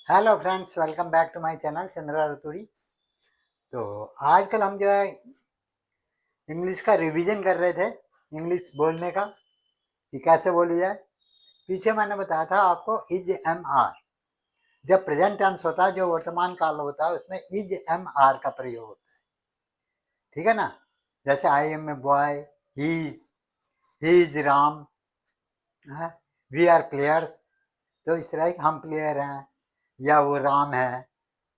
Hello friends, welcome back to my channel Chandra Raturi. तो आजकल हम जो है इंग्लिश का रिवीजन कर रहे थे, इंग्लिश बोलने का कि कैसे बोली जाए। पीछे मैंने बताया था आपको इज एम आर। जब प्रेजेंट टेंस होता है, जो वर्तमान काल होता है, उसमें इज एम आर का प्रयोग होता है। ठीक है ना। जैसे I am a boy, he is Ram, we are players. तो इस तरह हम प्लेयर हैं, या वो राम है,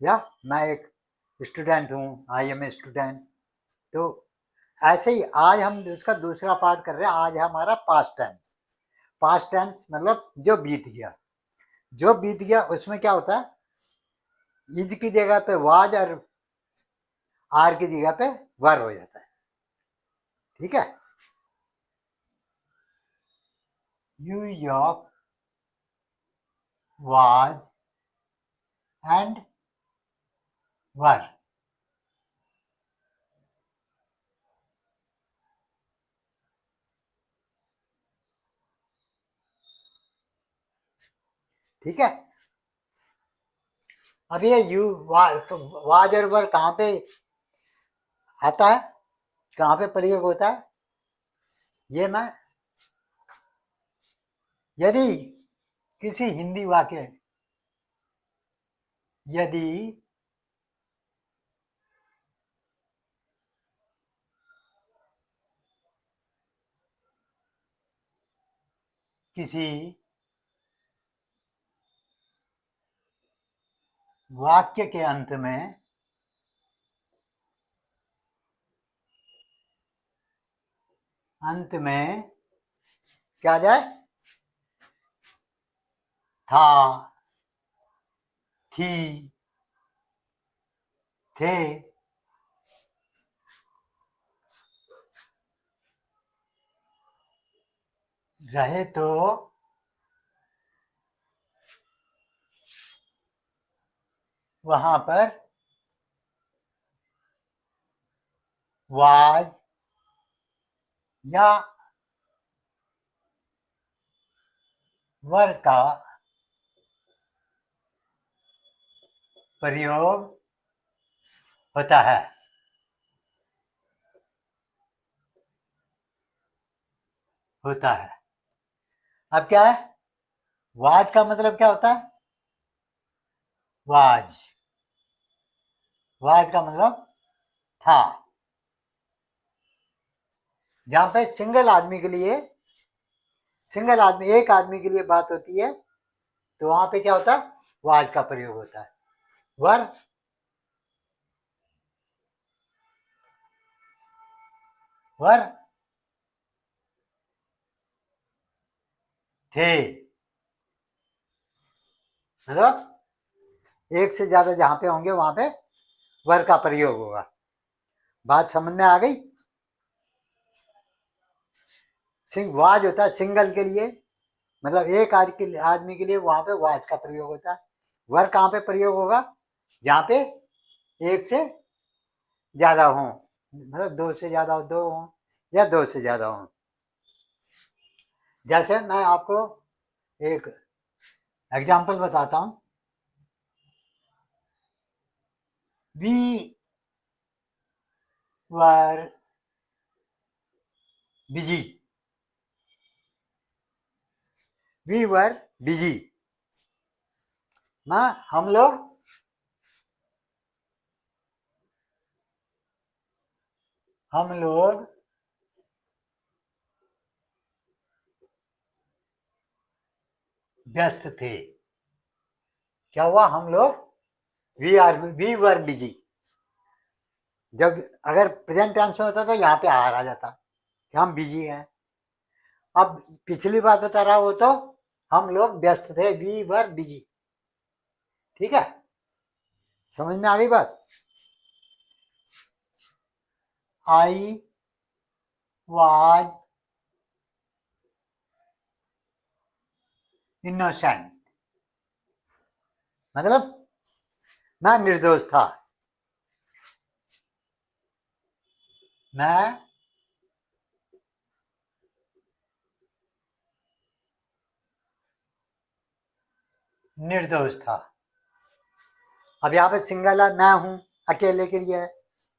या मैं एक स्टूडेंट हूँ, आई एम ए स्टूडेंट। तो ऐसे ही आज हम उसका दूसरा पार्ट कर रहे हैं। आज है हमारा पास्ट टेंस। पास्ट टेंस मतलब जो बीत गया। जो बीत गया उसमें क्या होता है, इज की जगह पे वाज और आर की जगह पे वर हो जाता है। ठीक है। न्यूयॉर्क वाज एंड वर। ठीक है। अब ये वाज और वर कहाँ पे आता है, कहाँ पे प्रयोग होता है, ये मैं यदि किसी हिंदी वाक्य, यदि किसी वाक्य के अंत में क्या जाए, था, थी, थे, रहे तो, वहां पर वाज या वर का प्रयोग होता है। होता है। अब क्या है, वाज का मतलब क्या होता है, वाज, वाज का मतलब था। जहां पे सिंगल आदमी के लिए, सिंगल आदमी, एक आदमी के लिए बात होती है, तो वहां पे क्या होता है, वाज का प्रयोग होता है। वर, वर थे, मतलब एक से ज्यादा जहां पे होंगे वहां पे वर का प्रयोग होगा। बात समझ में आ गई। वाज होता है सिंगल के लिए, मतलब एक आदमी के लिए वहां पे वाज का प्रयोग होता है। वर कहाँ पे प्रयोग होगा, जहां पे एक से ज्यादा हो, मतलब दो से ज्यादा, दो हो या दो से ज्यादा हो। जैसे मैं आपको एक एग्जाम्पल बताता हूं। We were busy, we were busy, ना हम लोग व्यस्त थे। क्या हुआ, हम लोग वी वर बिजी। जब अगर प्रेजेंट टेंस में होता तो यहाँ पे आर आ जाता कि हम बिजी हैं। अब पिछली बात बता रहा हो तो हम लोग व्यस्त थे, वी वर बिजी। ठीक है, समझ में आ गई बात। आई वाज इनोसेंट, मतलब मैं निर्दोष था। मैं निर्दोष था। अब यहाँ पे सिंगल है, मैं हूं, अकेले के लिए है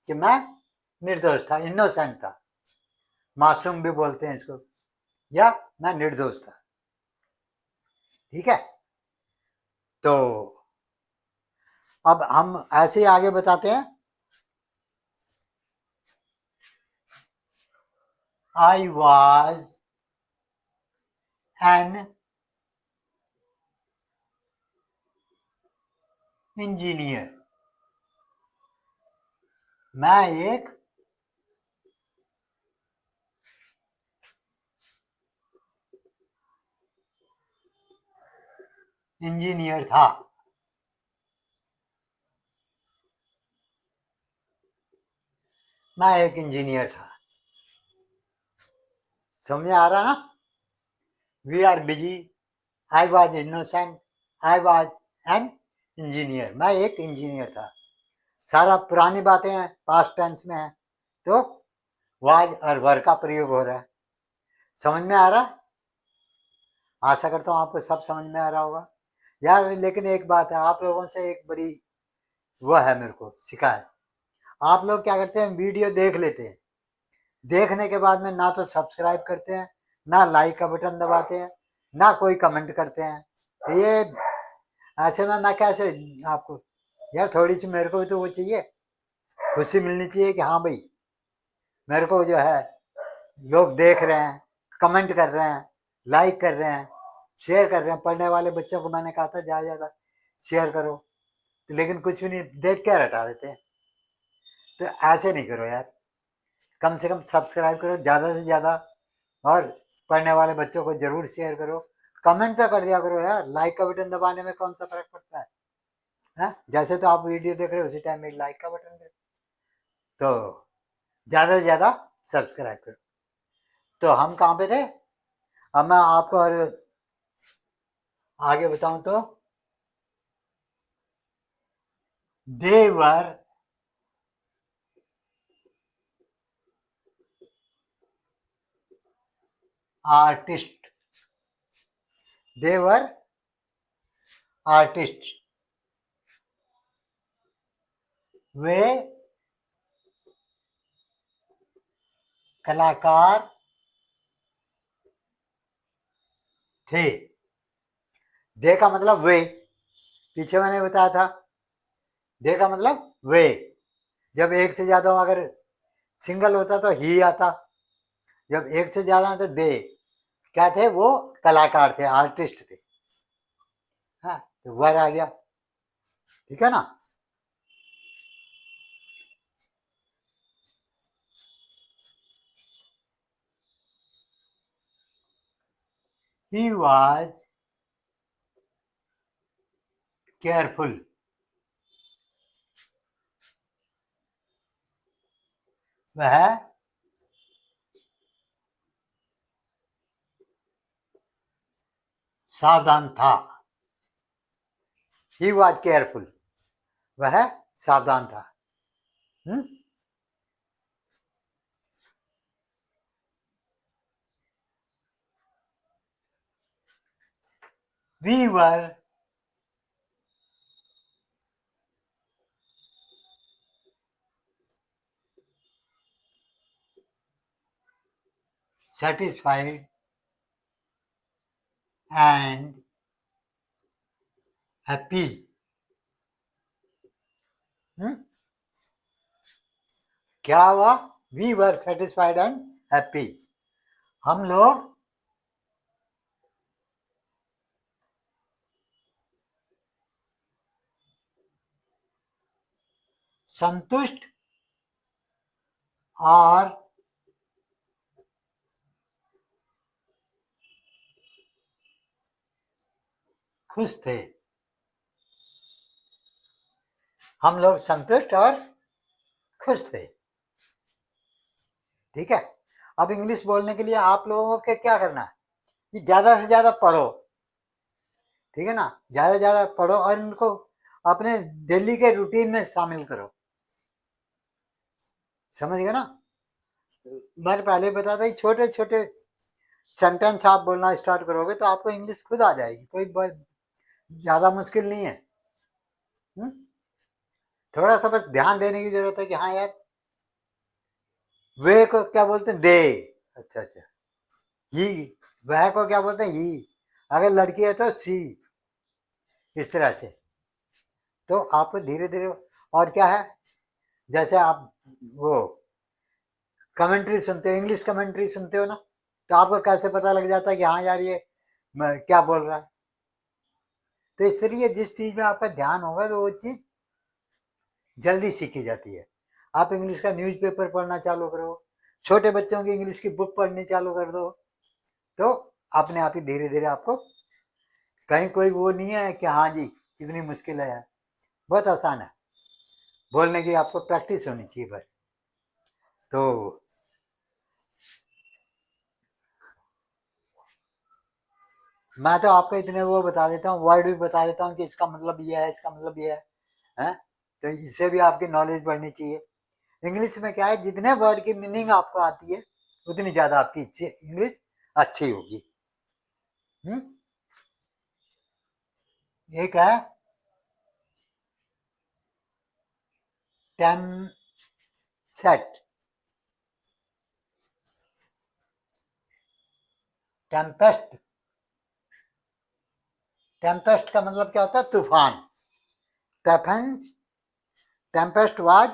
कि मैं निर्दोष था, इनोसेंट था, मासूम भी बोलते हैं इसको, या मैं निर्दोष था। ठीक है, तो अब हम ऐसे ही आगे बताते हैं। आई वॉज एन इंजीनियर, मैं एक इंजीनियर था। मैं एक इंजीनियर था। समझ में आ रहा ना? We are busy, I was innocent, I was an engineer, मैं एक इंजीनियर था। सारा पुरानी बातें हैं, पास्ट टेंस में है, तो वाज और वर का प्रयोग हो रहा है। समझ में आ रहा है? आशा करता हूँ आपको सब समझ में आ रहा होगा यार। लेकिन एक बात है, आप लोगों से एक बड़ी वो है मेरे को शिकायत। आप लोग क्या करते हैं, वीडियो देख लेते हैं, देखने के बाद में ना तो सब्सक्राइब करते हैं, ना लाइक का बटन दबाते हैं, ना कोई कमेंट करते हैं। तो ये ऐसे में मैं कैसे आपको, यार थोड़ी सी मेरे को भी तो वो चाहिए, खुशी मिलनी चाहिए कि हाँ भाई मेरे को जो है लोग देख रहे हैं, कमेंट कर रहे हैं, लाइक कर रहे हैं, शेयर कर रहे हैं। पढ़ने वाले बच्चों को मैंने कहा था ज़्यादा ज़्यादा शेयर करो, लेकिन कुछ भी नहीं, देख के हटा देते हैं। तो ऐसे नहीं करो यार, कम से कम सब्सक्राइब करो ज़्यादा से ज़्यादा, और पढ़ने वाले बच्चों को जरूर शेयर करो। कमेंट तो कर दिया करो यार, लाइक का बटन दबाने में कौन सा फर्क पड़ता है? जैसे तो आप वीडियो देख रहे हो उसी टाइम में लाइक का बटन दे, तो ज़्यादा से ज़्यादा सब्सक्राइब करो। तो हम कहाँ पे थे? अब मैं आपको और आगे बताऊं तो, देवर आर्टिस्ट, देवर आर्टिस्ट, वे कलाकार थे। दे का मतलब वे, पीछे मैंने बताया था, दे का मतलब वे। जब एक से ज्यादा अगर सिंगल होता तो ही आता, जब एक से ज्यादा तो दे क्या थे, वो कलाकार थे, आर्टिस्ट थे। हाँ, तो वर आ गया, ठीक है ना? ही वॉज केयरफुल, वह सावधान था। ही वॉज केयरफुल, वह सावधान था। We were satisfied and happy। क्या हुआ? We were satisfied and happy, हम लोग संतुष्ट और खुश थे। हम लोग संतुष्ट और खुश थे। ठीक है, अब इंग्लिश बोलने के लिए आप लोगों को क्या करना है कि ज्यादा से ज्यादा पढ़ो। ठीक है ना? ज्यादा से ज्यादा पढ़ो और इनको अपने डेली के रूटीन में शामिल करो। समझ गए ना? मैंने पहले बताया था, छोटे छोटे सेंटेंस आप बोलना स्टार्ट करोगे तो आपको इंग्लिश खुद आ जाएगी, कोई बहुत ज्यादा मुश्किल नहीं है। थोड़ा सा बस ध्यान देने की जरूरत है कि हाँ यार, वे को क्या बोलते हैं? दे। अच्छा अच्छा, ही। वह को क्या बोलते हैं? ही। अगर लड़की है तो सी। इस तरह से। तो आपको धीरे धीरे। और क्या है, जैसे आप वो कमेंट्री सुनते हो, इंग्लिश कमेंट्री सुनते हो ना, तो आपको कैसे पता लग जाता है कि हाँ यार ये क्या बोल रहा है। तो इसलिए जिस चीज में आपका ध्यान होगा तो वो चीज जल्दी सीखी जाती है। आप इंग्लिश का न्यूज़पेपर पढ़ना चालू करो, छोटे बच्चों की इंग्लिश की बुक पढ़नी चालू कर दो, तो अपने आप ही धीरे धीरे आपको कहीं कोई वो नहीं है कि हाँ जी इतनी मुश्किल है यार, बहुत आसान है। बोलने की आपको प्रैक्टिस होनी चाहिए बस। तो मैं तो आपको इतने वो बता देता हूँ, वर्ड भी बता देता हूँ कि इसका मतलब ये है, इसका मतलब ये है? तो इससे भी आपकी नॉलेज बढ़नी चाहिए। इंग्लिश में क्या है, जितने वर्ड की मीनिंग आपको आती है उतनी ज्यादा आपकी इंग्लिश अच्छी होगी। एक है टेम्पसेट। टेम्पेस्ट। टेम्पेस्ट का मतलब क्या होता है? तूफान। टेफेंस। टेम्पेस्ट वाज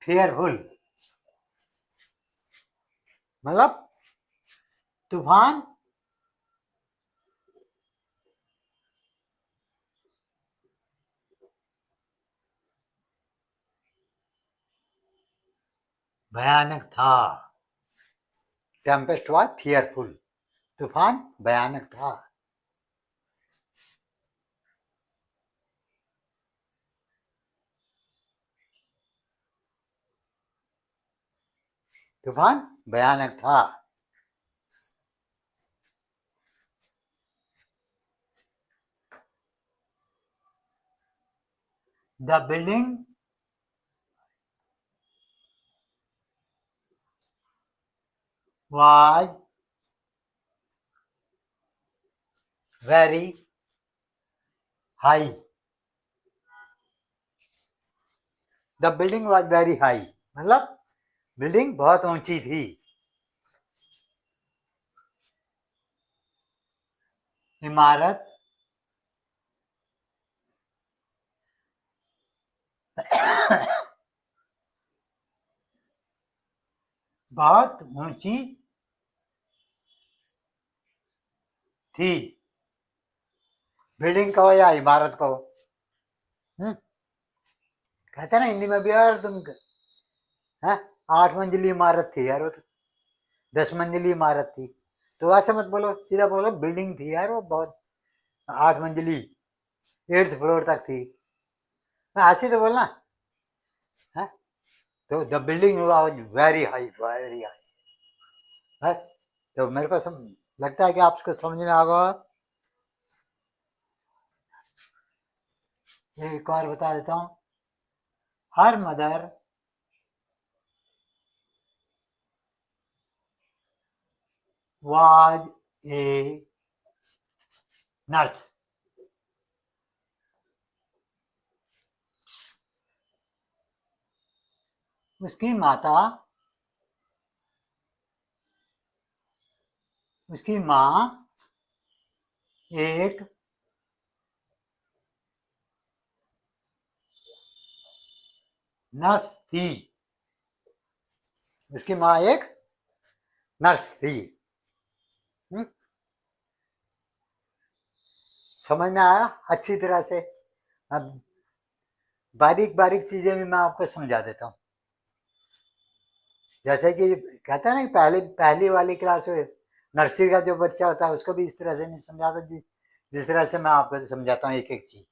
फियरफुल, मतलब तूफान भयानक था। टेम्पेस्ट वाज फियरफुल, तूफान भयानक था। तूफान भयानक था। The building was very high. The building was very high, मतलब बिल्डिंग बहुत ऊंची थी। इमारत बहुत ऊंची थी। बिल्डिंग कहो या इमारत कहो। कहते हैं ना हिंदी में भी, यार तुम है 8 मंजिली इमारत थी यार वो तो, 10 मंजिली इमारत थी। तो ऐसे मत बोलो, सीधा बोलो बिल्डिंग थी यार वो बहुत, 8 मंजिली, 8th फ्लोर तक थी। ऐसे तो बोलना है। तो the building was very high, very high. बस। तो मेरे को लगता है कि आपको समझ में आ गया। ये एक और बता देता हूँ। Her mother was a nurse. उसकी माता, उसकी माँ एक नर्स थी। उसकी माँ एक नर्स थी। हम्म? समझ में आया अच्छी तरह से? अब बारीक बारीक चीजें भी मैं आपको समझा देता हूँ। जैसे कि कहते हैं ना कि पहली पहली वाली क्लास में नर्सरी का जो बच्चा होता है उसको भी इस तरह से नहीं समझाता जिस तरह से मैं आपको समझाता हूँ एक एक चीज।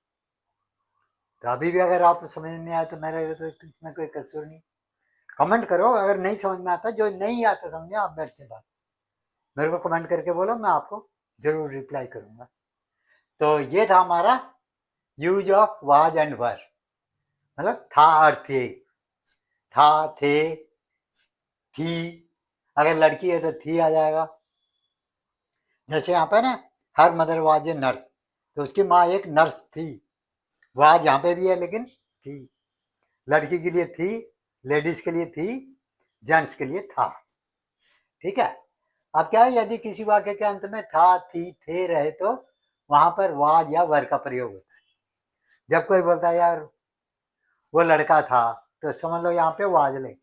तो अभी भी अगर आपको समझ नहीं आया तो मेरे तो इसमें कोई कसूर नहीं। कमेंट करो अगर नहीं समझ में आता, जो नहीं आता समझे आप मेरे से बात, मेरे को कमेंट करके बोलो, मैं आपको जरूर रिप्लाई करूंगा। तो ये था हमारा यूज ऑफ वाज एंड वर, मतलब था और थे। था, थे, थी। अगर लड़की है तो थी आ जाएगा। जैसे यहाँ पे ना her mother was a nurse, तो उसकी माँ एक नर्स थी। वाज यहाँ पे भी है लेकिन थी, लड़की के लिए थी, लेडीज के लिए थी, जेंट्स के लिए था। ठीक है। अब क्या है, यदि किसी वाक्य के अंत में था, थी, थे रहे तो वहां पर वाज या वर का प्रयोग होता है। जब कोई बोलता है यार वो लड़का था, तो समझ लो यहाँ पे वाज ले,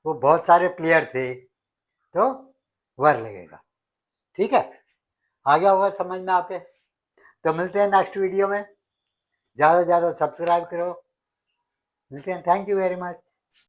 वो बहुत सारे प्लेयर थे तो वर लगेगा। ठीक है, आ गया होगा समझ में आपके। तो मिलते हैं नेक्स्ट वीडियो में, ज़्यादा से ज़्यादा सब्सक्राइब करो। मिलते हैं, थैंक यू वेरी मच।